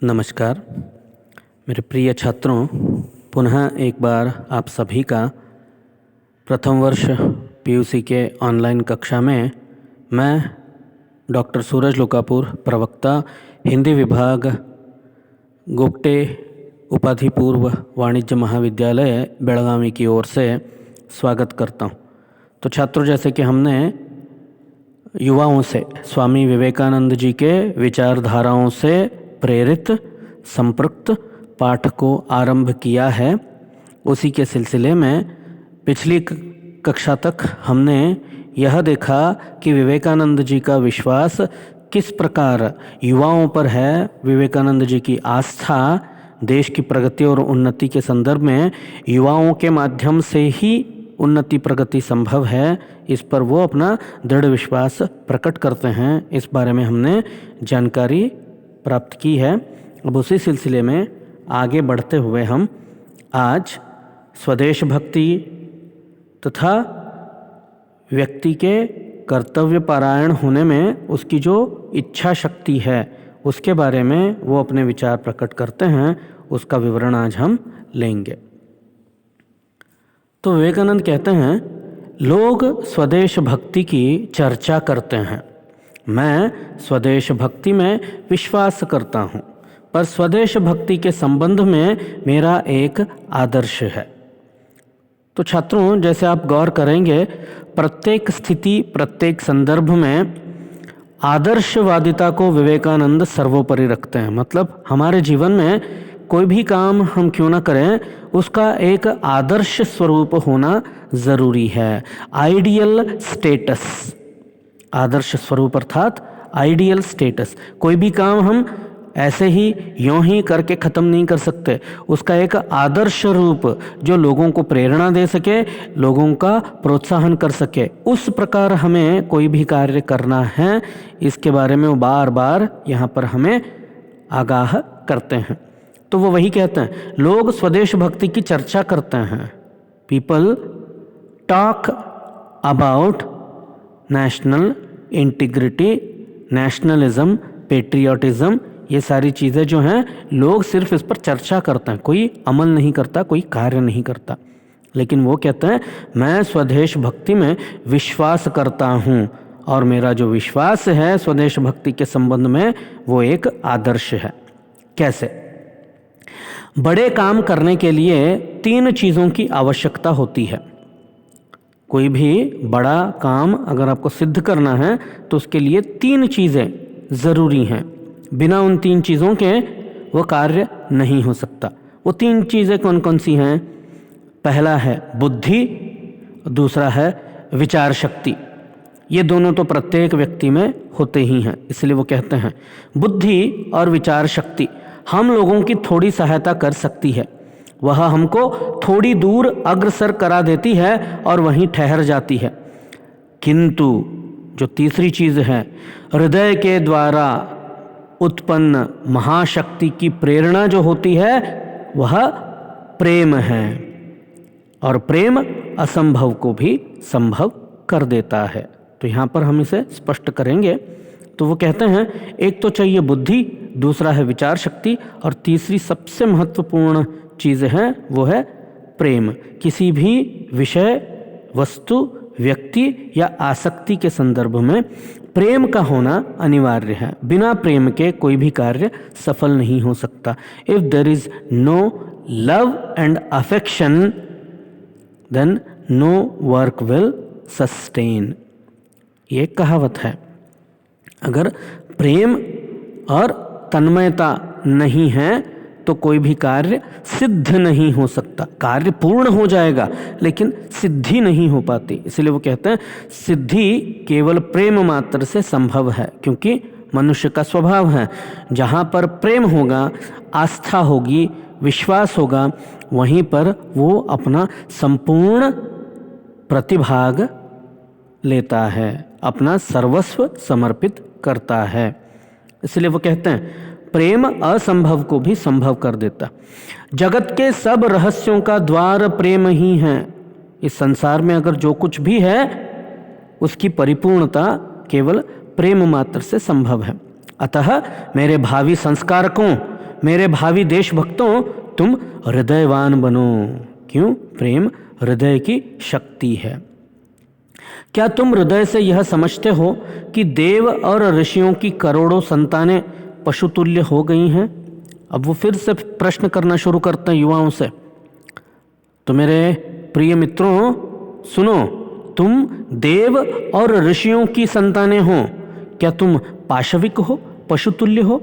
नमस्कार मेरे प्रिय छात्रों, पुनः एक बार आप सभी का प्रथम वर्ष पीयूसी के ऑनलाइन कक्षा में मैं डॉक्टर सूरज लोकापुर, प्रवक्ता, हिंदी विभाग, गोगटे उपाधि पूर्व वाणिज्य महाविद्यालय बेलगावी की ओर से स्वागत करता हूं। तो छात्रों, जैसे कि हमने युवाओं से स्वामी विवेकानंद जी के विचारधाराओं से प्रेरित संपृक्त पाठ को आरंभ किया है, उसी के सिलसिले में पिछली कक्षा तक हमने यह देखा कि विवेकानंद जी का विश्वास किस प्रकार युवाओं पर है, विवेकानंद जी की आस्था देश की प्रगति और उन्नति के संदर्भ में युवाओं के माध्यम से ही उन्नति प्रगति संभव है, इस पर वो अपना दृढ़ विश्वास प्रकट करते हैं। इस बारे में हमने जानकारी प्राप्त की है। अब उसी सिलसिले में आगे बढ़ते हुए हम आज स्वदेश भक्ति तथा व्यक्ति के कर्तव्य परायण होने में उसकी जो इच्छा शक्ति है उसके बारे में वो अपने विचार प्रकट करते हैं, उसका विवरण आज हम लेंगे। तो विवेकानंद कहते हैं, लोग स्वदेश भक्ति की चर्चा करते हैं, मैं स्वदेश भक्ति में विश्वास करता हूँ, पर स्वदेश भक्ति के संबंध में मेरा एक आदर्श है। तो छात्रों, जैसे आप गौर करेंगे, प्रत्येक स्थिति प्रत्येक संदर्भ में आदर्शवादिता को विवेकानंद सर्वोपरि रखते हैं। मतलब हमारे जीवन में कोई भी काम हम क्यों ना करें, उसका एक आदर्श स्वरूप होना ज़रूरी है। आइडियल स्टेटस, आदर्श स्वरूप अर्थात आइडियल स्टेटस। कोई भी काम हम ऐसे ही यूं ही करके ख़त्म नहीं कर सकते, उसका एक आदर्श रूप जो लोगों को प्रेरणा दे सके, लोगों का प्रोत्साहन कर सके, उस प्रकार हमें कोई भी कार्य करना है। इसके बारे में वो बार बार यहाँ पर हमें आगाह करते हैं। तो वो वही कहते हैं, लोग स्वदेश भक्ति की चर्चा करते हैं। People talk about national integrity, nationalism, patriotism, ये सारी चीज़ें जो हैं लोग सिर्फ इस पर चर्चा करते हैं, कोई अमल नहीं करता, कोई कार्य नहीं करता। लेकिन वो कहते हैं, मैं स्वदेश भक्ति में विश्वास करता हूँ और मेरा जो विश्वास है स्वदेश भक्ति के संबंध में वो एक आदर्श है। कैसे? बड़े काम करने के लिए 3 चीज़ों की आवश्यकता होती है। कोई भी बड़ा काम अगर आपको सिद्ध करना है तो उसके लिए 3 चीज़ें ज़रूरी हैं। बिना उन 3 चीज़ों के वो कार्य नहीं हो सकता। वो 3 चीज़ें कौन कौन सी हैं? पहला है बुद्धि, दूसरा है विचार शक्ति। ये दोनों तो प्रत्येक व्यक्ति में होते ही हैं, इसलिए वो कहते हैं बुद्धि और विचार शक्ति हम लोगों की थोड़ी सहायता कर सकती है। वह हमको थोड़ी दूर अग्रसर करा देती है और वहीं ठहर जाती है। किंतु जो तीसरी चीज़ है, हृदय के द्वारा उत्पन्न महाशक्ति की प्रेरणा जो होती है वह प्रेम है, और प्रेम असंभव को भी संभव कर देता है। तो यहाँ पर हम इसे स्पष्ट करेंगे। तो वो कहते हैं, एक तो चाहिए बुद्धि, दूसरा है विचार शक्ति, और तीसरी सबसे महत्वपूर्ण चीज़ है वो है प्रेम। किसी भी विषय, वस्तु, व्यक्ति या आसक्ति के संदर्भ में प्रेम का होना अनिवार्य है। बिना प्रेम के कोई भी कार्य सफल नहीं हो सकता। If there is no love and affection then no work will sustain, ये कहावत है। अगर प्रेम और तन्मयता नहीं है तो कोई भी कार्य सिद्ध नहीं हो सकता। कार्य पूर्ण हो जाएगा लेकिन सिद्धि नहीं हो पाती। इसलिए वो कहते हैं सिद्धि केवल प्रेम मात्र से संभव है, क्योंकि मनुष्य का स्वभाव है, जहाँ पर प्रेम होगा, आस्था होगी, विश्वास होगा, वहीं पर वो अपना संपूर्ण प्रतिभाग लेता है, अपना सर्वस्व समर्पित करता है। इसलिए वो कहते हैं प्रेम असंभव को भी संभव कर देता। जगत के सब रहस्यों का द्वार प्रेम ही है। इस संसार में अगर जो कुछ भी है उसकी परिपूर्णता केवल प्रेम मात्र से संभव है। अतः मेरे भावी संस्कारकों, मेरे भावी देशभक्तों, तुम हृदयवान बनो। क्यों? प्रेम हृदय की शक्ति है। क्या तुम हृदय से यह समझते हो कि देव और ऋषियों की करोड़ों संतानें पशुतुल्य हो गई हैं? अब वो फिर से प्रश्न करना शुरू करते हैं युवाओं से। तो मेरे प्रिय मित्रों सुनो, तुम देव और ऋषियों की संतानें हो। क्या तुम पाशविक हो, पशुतुल्य हो?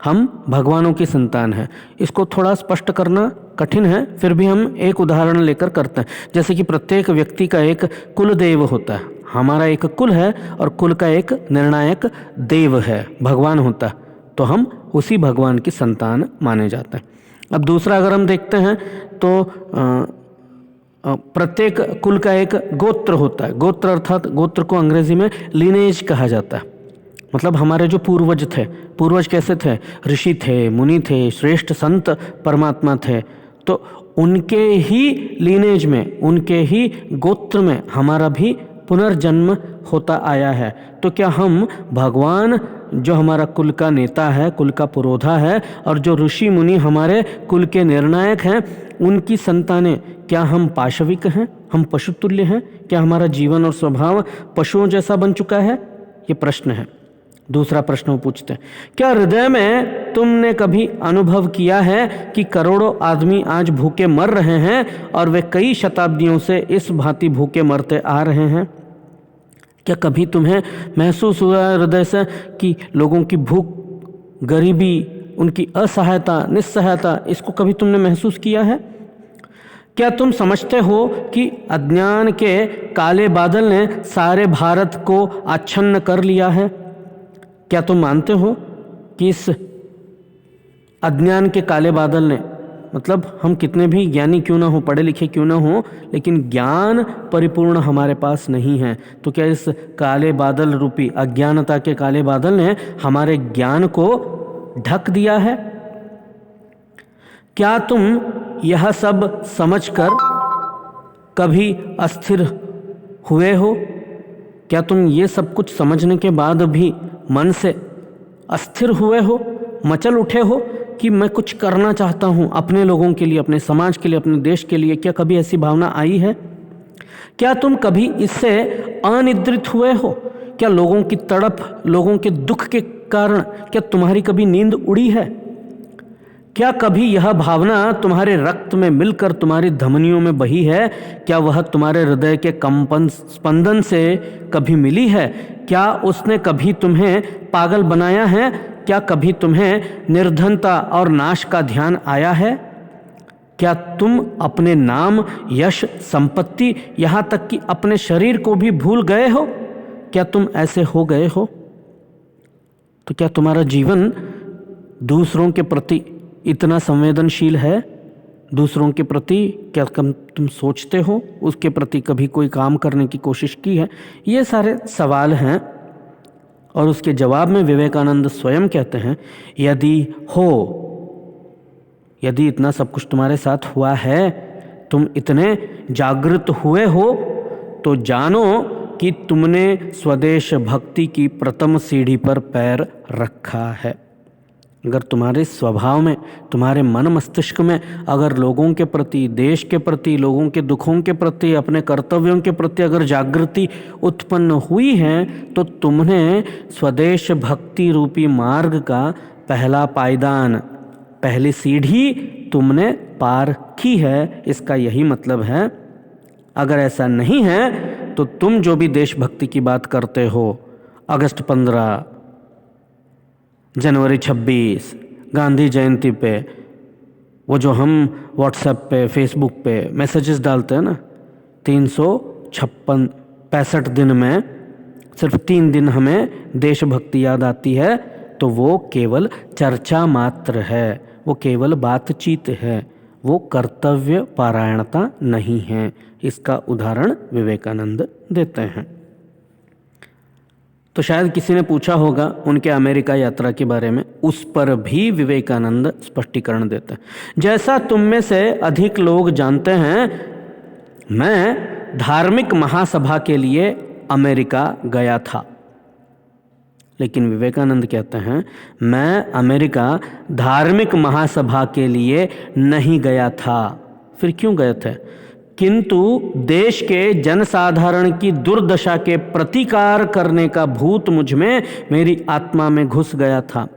हम भगवानों की संतान हैं। इसको थोड़ा स्पष्ट करना कठिन है, फिर भी हम एक उदाहरण लेकर करते हैं। जैसे कि प्रत्येक व्यक्ति का एक कुल देव होता है। हमारा एक कुल है और कुल का एक निर्णायक देव है, भगवान होता है, तो हम उसी भगवान की संतान माने जाते हैं। अब दूसरा अगर हम देखते हैं तो प्रत्येक कुल का एक गोत्र होता है। गोत्र अर्थात गोत्र को अंग्रेजी में लिनेज कहा जाता है। मतलब हमारे जो पूर्वज थे, पूर्वज कैसे थे? ऋषि थे, मुनि थे, श्रेष्ठ संत परमात्मा थे। तो उनके ही लिनेज में, उनके ही गोत्र में हमारा भी पुनर्जन्म होता आया है। तो क्या हम भगवान जो हमारा कुल का नेता है, कुल का पुरोधा है, और जो ऋषि मुनि हमारे कुल के निर्णायक हैं, उनकी संतानें, क्या हम पाशविक हैं? हम पशुतुल्य हैं? क्या हमारा जीवन और स्वभाव पशुओं जैसा बन चुका है? ये प्रश्न है। दूसरा प्रश्न वो पूछते हैं, क्या हृदय में तुमने कभी अनुभव किया है कि करोड़ों आदमी आज भूखे मर रहे हैं और वे कई शताब्दियों से इस भांति भूखे मरते आ रहे हैं? क्या कभी तुम्हें महसूस हुआ हृदय से कि लोगों की भूख, गरीबी, उनकी असहायता, निस्सहायता, इसको कभी तुमने महसूस किया है? क्या तुम समझते हो कि अज्ञान के काले बादल ने सारे भारत को आच्छन्न कर लिया है? क्या तुम मानते हो कि इस अज्ञान के काले बादल ने, मतलब हम कितने भी ज्ञानी क्यों ना हो, पढ़े लिखे क्यों ना हो, लेकिन ज्ञान परिपूर्ण हमारे पास नहीं है। तो क्या इस काले बादल रूपी अज्ञानता के काले बादल ने हमारे ज्ञान को ढक दिया है? क्या तुम यह सब समझकर कभी अस्थिर हुए हो? क्या तुम ये सब कुछ समझने के बाद भी मन से अस्थिर हुए हो, मचल उठे हो कि मैं कुछ करना चाहता हूँ अपने लोगों के लिए, अपने समाज के लिए, अपने देश के लिए? क्या कभी ऐसी भावना आई है? क्या तुम कभी इससे अनिद्रित हुए हो? क्या लोगों की तड़प, लोगों के दुख के कारण क्या तुम्हारी कभी नींद उड़ी है? क्या कभी यह भावना तुम्हारे रक्त में मिलकर तुम्हारी धमनियों में बही है? क्या वह तुम्हारे हृदय के कंपन स्पंदन से कभी मिली है? क्या उसने कभी तुम्हें पागल बनाया है? क्या कभी तुम्हें निर्धनता और नाश का ध्यान आया है? क्या तुम अपने नाम, यश, संपत्ति, यहाँ तक कि अपने शरीर को भी भूल गए हो? क्या तुम ऐसे हो गए हो? तो क्या तुम्हारा जीवन दूसरों के प्रति इतना संवेदनशील है? दूसरों के प्रति क्या तुम सोचते हो? उसके प्रति कभी कोई काम करने की कोशिश की है? ये सारे सवाल हैं और उसके जवाब में विवेकानंद स्वयं कहते हैं, यदि इतना सब कुछ तुम्हारे साथ हुआ है, तुम इतने जागृत हुए हो, तो जानो कि तुमने स्वदेश भक्ति की प्रथम सीढ़ी पर पैर रखा है। अगर तुम्हारे स्वभाव में, तुम्हारे मन मस्तिष्क में अगर लोगों के प्रति, देश के प्रति, लोगों के दुखों के प्रति, अपने कर्तव्यों के प्रति अगर जागृति उत्पन्न हुई है, तो तुमने स्वदेश भक्ति रूपी मार्ग का पहला पायदान, पहली सीढ़ी तुमने पार की है। इसका यही मतलब है। अगर ऐसा नहीं है तो तुम जो भी देशभक्ति की बात करते हो, अगस्त 15, जनवरी 26, गांधी जयंती पे, वो जो हम व्हाट्सएप पे, फेसबुक पे मैसेजेस डालते हैं ना, 365 दिन में सिर्फ 3 दिन हमें देशभक्ति याद आती है, तो वो केवल चर्चा मात्र है, वो केवल बातचीत है, वो कर्तव्य पारायणता नहीं है। इसका उदाहरण विवेकानंद देते हैं। तो शायद किसी ने पूछा होगा उनके अमेरिका यात्रा के बारे में, उस पर भी विवेकानंद स्पष्टीकरण देते हैं। जैसा तुम में से अधिक लोग जानते हैं, मैं धार्मिक महासभा के लिए अमेरिका गया था। लेकिन विवेकानंद कहते हैं मैं अमेरिका धार्मिक महासभा के लिए नहीं गया था। फिर क्यों गए थे? किंतु देश के जनसाधारण की दुर्दशा के प्रतिकार करने का भूत मुझ में, मेरी आत्मा में घुस गया था।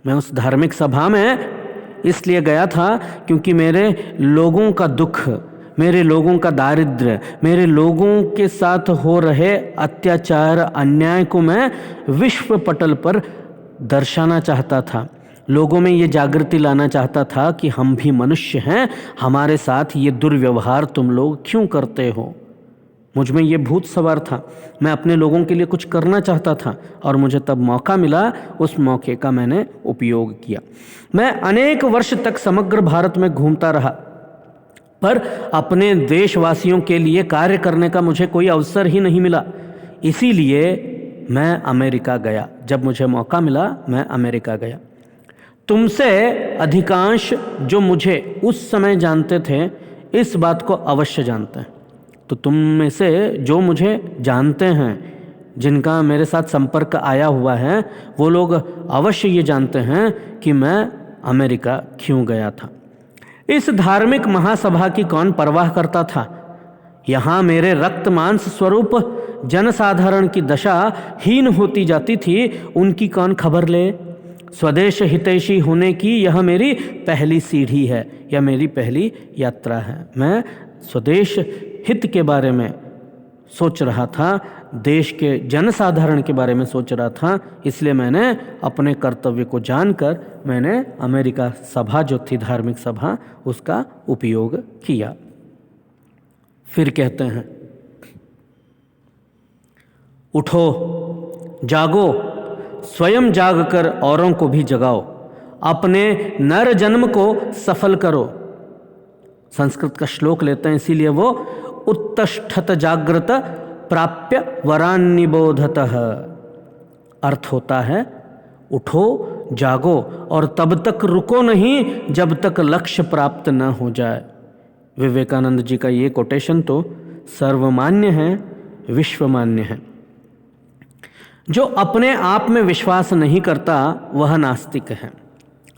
मैं उस धार्मिक सभा में इसलिए गया था क्योंकि मेरे लोगों का दुख, मेरे लोगों का दारिद्र्य, मेरे लोगों के साथ हो रहे अत्याचार अन्याय को मैं विश्व पटल पर दर्शाना चाहता था। लोगों में ये जागृति लाना चाहता था कि हम भी मनुष्य हैं, हमारे साथ ये दुर्व्यवहार तुम लोग क्यों करते हो। मुझ में ये भूत सवार था, मैं अपने लोगों के लिए कुछ करना चाहता था और मुझे तब मौका मिला, उस मौके का मैंने उपयोग किया। मैं अनेक वर्ष तक समग्र भारत में घूमता रहा, पर अपने देशवासियों के लिए कार्य करने का मुझे कोई अवसर ही नहीं मिला। इसीलिए मैं अमेरिका गया। जब मुझे मौका मिला मैं अमेरिका गया। तुमसे अधिकांश जो मुझे उस समय जानते थे इस बात को अवश्य जानते हैं। तो तुम में से जो मुझे जानते हैं, जिनका मेरे साथ संपर्क आया हुआ है, वो लोग अवश्य ये जानते हैं कि मैं अमेरिका क्यों गया था। इस धार्मिक महासभा की कौन परवाह करता था? यहाँ मेरे रक्त मांस स्वरूप जनसाधारण की दशा हीन होती जाती थी, उनकी कौन खबर ले? स्वदेश हितैषी होने की यह मेरी पहली सीढ़ी है, यह मेरी पहली यात्रा है। मैं स्वदेश हित के बारे में सोच रहा था, देश के जनसाधारण के बारे में सोच रहा था, इसलिए मैंने अपने कर्तव्य को जानकर मैंने अमेरिका सभा जो थी धार्मिक सभा, उसका उपयोग किया। फिर कहते हैं, उठो, जागो, स्वयं जागकर औरों को भी जगाओ, अपने नर जन्म को सफल करो। संस्कृत का श्लोक लेते हैं, इसीलिए वो उत्तिष्ठत जागृत प्राप्य वरान्निबोधतः अर्थ होता है उठो, जागो और तब तक रुको नहीं जब तक लक्ष्य प्राप्त न हो जाए। विवेकानंद जी का ये कोटेशन तो सर्वमान्य है, विश्वमान्य है। जो अपने आप में विश्वास नहीं करता वह नास्तिक है।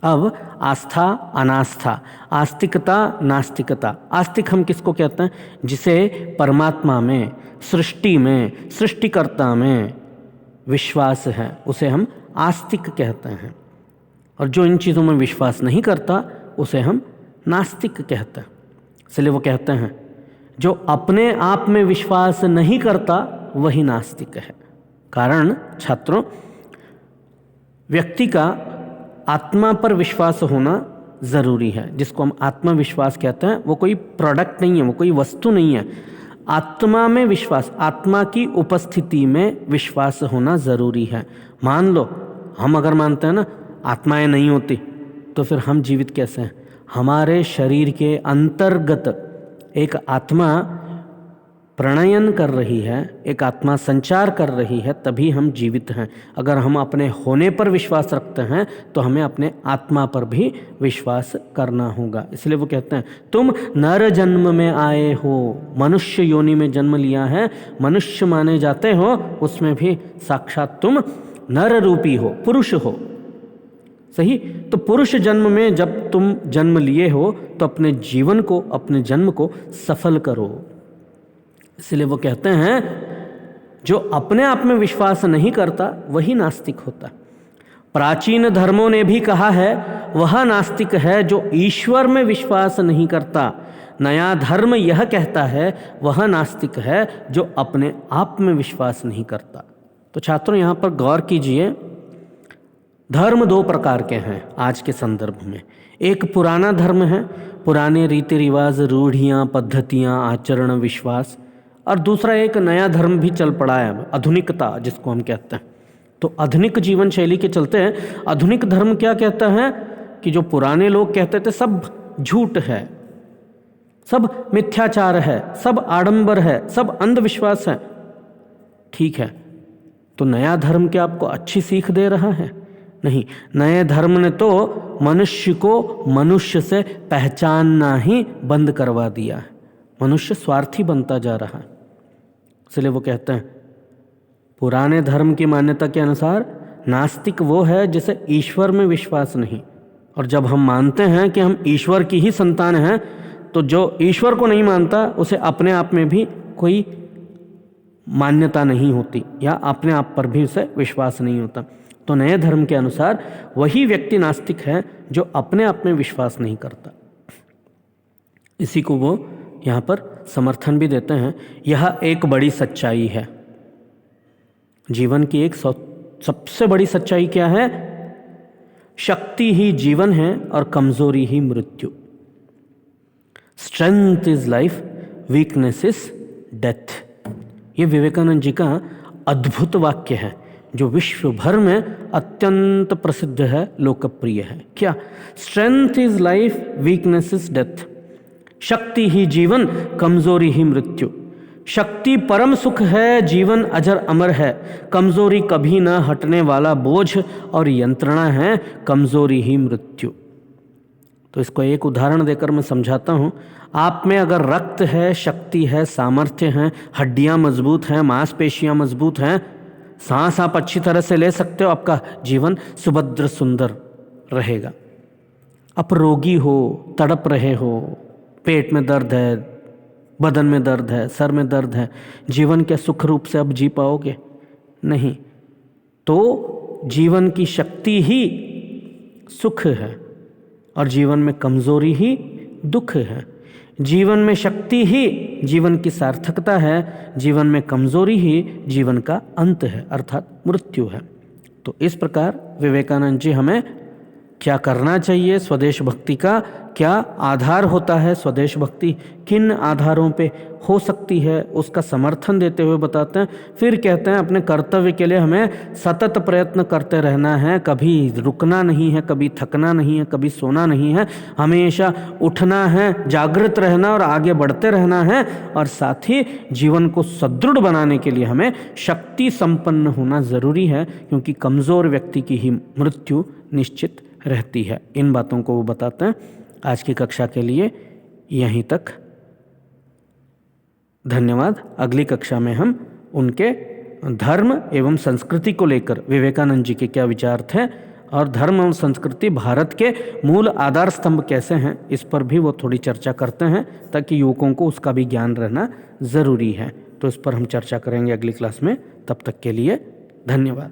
अब आस्था अनास्था, आस्तिकता नास्तिकता। आस्तिक हम किसको कहते हैं? जिसे परमात्मा में, सृष्टि में, सृष्टिकर्ता में विश्वास है, उसे हम आस्तिक कहते हैं। और जो इन चीज़ों में विश्वास नहीं करता उसे हम नास्तिक कहते हैं। इसलिए वो कहते हैं जो अपने आप में विश्वास नहीं करता वही नास्तिक है। कारण छात्रों, व्यक्ति का आत्मा पर विश्वास होना ज़रूरी है। जिसको हम आत्मविश्वास कहते हैं, वो कोई प्रोडक्ट नहीं है, वो कोई वस्तु नहीं है। आत्मा में विश्वास, आत्मा की उपस्थिति में विश्वास होना ज़रूरी है। मान लो हम अगर मानते हैं ना आत्माएं नहीं होती, तो फिर हम जीवित कैसे हैं? हमारे शरीर के अंतर्गत एक आत्मा प्रणयन कर रही है, एक आत्मा संचार कर रही है, तभी हम जीवित हैं। अगर हम अपने होने पर विश्वास रखते हैं तो हमें अपने आत्मा पर भी विश्वास करना होगा। इसलिए वो कहते हैं तुम नर जन्म में आए हो, मनुष्य योनि में जन्म लिया है, मनुष्य माने जाते हो, उसमें भी साक्षात तुम नर रूपी हो, पुरुष हो। सही? तो पुरुष जन्म में जब तुम जन्म लिए हो तो अपने जीवन को, अपने जन्म को सफल करो। इसलिए वो कहते हैं जो अपने आप में विश्वास नहीं करता वही नास्तिक होता है। प्राचीन धर्मों ने भी कहा है वह नास्तिक है जो ईश्वर में विश्वास नहीं करता। नया धर्म यह कहता है वह नास्तिक है जो अपने आप में विश्वास नहीं करता। तो छात्रों यहाँ पर गौर कीजिए, धर्म दो प्रकार के हैं आज के संदर्भ में। एक पुराना धर्म है, पुराने रीति रिवाज, रूढ़ियाँ, पद्धतियाँ, आचरण, विश्वास। और दूसरा एक नया धर्म भी चल पड़ा है, आधुनिकता जिसको हम कहते हैं। तो आधुनिक जीवन शैली के चलते हैं आधुनिक धर्म क्या कहता है कि जो पुराने लोग कहते थे सब झूठ है, सब मिथ्याचार है, सब आडंबर है, सब अंधविश्वास है। ठीक है, तो नया धर्म क्या आपको अच्छी सीख दे रहा है? नहीं, नए धर्म ने तो मनुष्य को मनुष्य से पहचानना ही बंद करवा दिया है। मनुष्य स्वार्थी बनता जा रहा है। इसलिए वो कहते हैं पुराने धर्म की मान्यता के अनुसार नास्तिक वो है जिसे ईश्वर में विश्वास नहीं। और जब हम मानते हैं कि हम ईश्वर की ही संतान हैं, तो जो ईश्वर को नहीं मानता उसे अपने आप में भी कोई मान्यता नहीं होती या अपने आप पर भी उसे विश्वास नहीं होता। तो नए धर्म के अनुसार वही व्यक्ति नास्तिक है जो अपने आप में विश्वास नहीं करता। इसी को वो यहाँ पर समर्थन भी देते हैं। यह एक बड़ी सच्चाई है। जीवन की एक सबसे बड़ी सच्चाई क्या है? शक्ति ही जीवन है और कमजोरी ही मृत्यु। Strength is life, weakness is death. ये विवेकानंद जी का अद्भुत वाक्य है जो विश्व भर में अत्यंत प्रसिद्ध है, लोकप्रिय है। क्या? Strength is life, weakness is death. शक्ति ही जीवन, कमजोरी ही मृत्यु। शक्ति परम सुख है, जीवन अजर अमर है। कमजोरी कभी न हटने वाला बोझ और यंत्रणा है, कमजोरी ही मृत्यु। तो इसको एक उदाहरण देकर मैं समझाता हूँ। आप में अगर रक्त है, शक्ति है, सामर्थ्य है, हड्डियाँ मजबूत हैं, मांसपेशियाँ मजबूत हैं, सांस आप अच्छी तरह से ले सकते हो, आपका जीवन सुभद्र सुंदर रहेगा। आप रोगी हो, तड़प रहे हो, पेट में दर्द है, बदन में दर्द है, सर में दर्द है, जीवन क्या सुख रूप से अब जी पाओगे? नहीं। तो जीवन की शक्ति ही सुख है और जीवन में कमजोरी ही दुख है। जीवन में शक्ति ही जीवन की सार्थकता है, जीवन में कमजोरी ही जीवन का अंत है, अर्थात मृत्यु है। तो इस प्रकार विवेकानंद जी हमें क्या करना चाहिए, स्वदेश भक्ति का क्या आधार होता है, स्वदेश भक्ति किन आधारों पे हो सकती है, उसका समर्थन देते हुए बताते हैं। फिर कहते हैं अपने कर्तव्य के लिए हमें सतत प्रयत्न करते रहना है, कभी रुकना नहीं है, कभी थकना नहीं है, कभी सोना नहीं है, हमेशा उठना है, जागृत रहना और आगे बढ़ते रहना है। और साथ ही जीवन को सुदृढ़ बनाने के लिए हमें शक्ति संपन्न होना ज़रूरी है, क्योंकि कमज़ोर व्यक्ति की ही मृत्यु निश्चित रहती है। इन बातों को वो बताते हैं। आज की कक्षा के लिए यहीं तक। धन्यवाद। अगली कक्षा में हम उनके धर्म एवं संस्कृति को लेकर विवेकानंद जी के क्या विचार थे और धर्म और संस्कृति भारत के मूल आधार स्तंभ कैसे हैं, इस पर भी वो थोड़ी चर्चा करते हैं, ताकि युवकों को उसका भी ज्ञान रहना ज़रूरी है। तो इस पर हम चर्चा करेंगे अगली क्लास में। तब तक के लिए धन्यवाद।